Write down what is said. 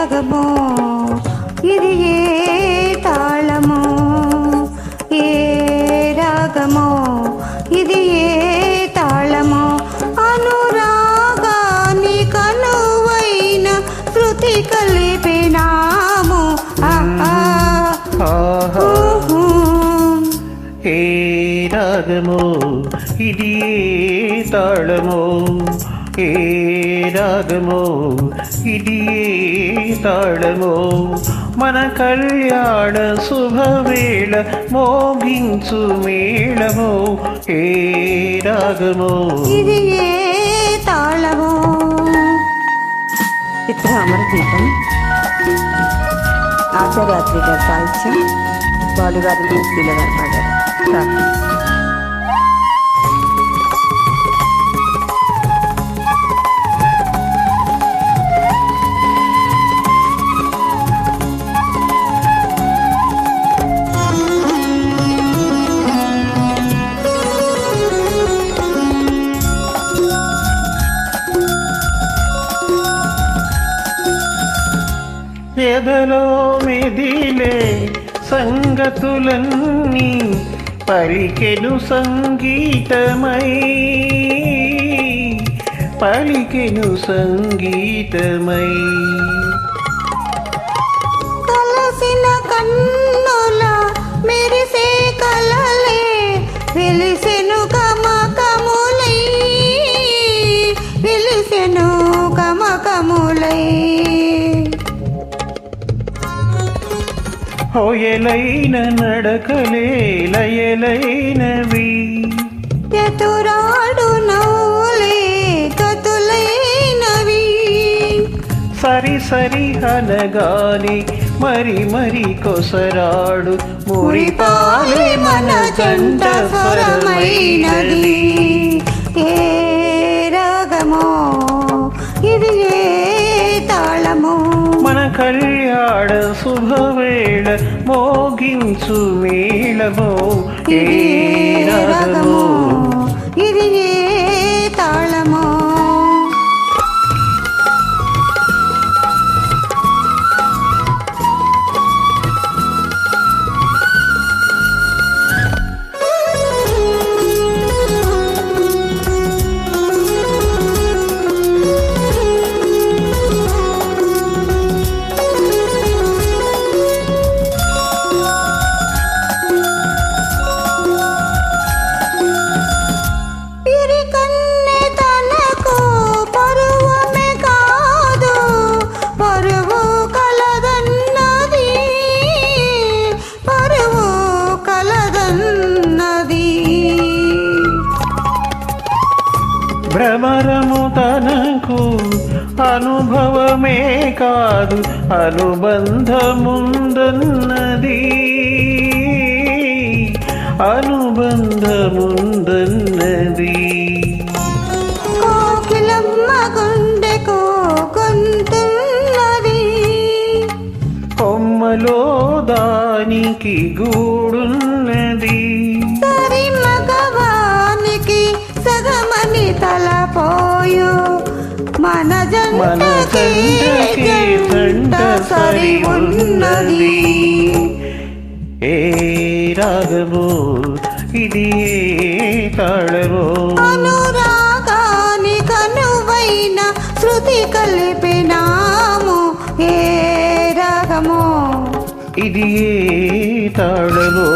రాగమో ఇది ఏ తాళమో ఏ రాగమో ఇది ఏ తాళమో అనురాగాని కనువైన శృతి కలిపినాము ఏ రాగమో ఇది ఏ తాళమో ఏ రాగమో ఇది ఏ తాళమో మన కళ్యాణ శుభవేళ మోగించు మేళమో ఏ రాగమో ఇది ఏ తాళమో. చిత్ర అమరదీపం ఆచార్యాత్రి గారు సాహిత్యం బాలుగారు మూర్తిల గారు పాడారు. ఎదలో మెదిలే సంగతులన్నీ పలికెను సంగీతమై పలికెను సంగీతమై కలసిన కన్నుల మెరిసే కలలే వెలిసెను కమకములై వెలిసెను కమకములై హోయలైన నడకలే లయలైనవి ఎదురాడు నవ్వులే కతులైనవి సరి సరి అనగాని మరి మరి కొసరాడు మురిపాలే మన జంట స్వరమైనది ఏ రాగమో ఇది ఏ తాళమో మన కళ్యాణ శుభవేళ మోగించు మేళమో ఏ రాగమో ఇది ఏ తాళమో. భ్రమరము తనకు అనుభవమే కాదు అనుబంధముందన్నది అనుబంధముందన్నది కోకిలమ్మ గుండెకు కొంటున్నది కొమ్మలో దానికి గూడున్నది సరి మగవానికి సగమని తలపోయు మన జంటకి జంట సరి ఉన్నది ఏ రాగమో ఇది ఏ తాళమో అనురాగాని కనువైన శృతి కలిపినాము ఏ రాగమో ఇది ఏ తాళమో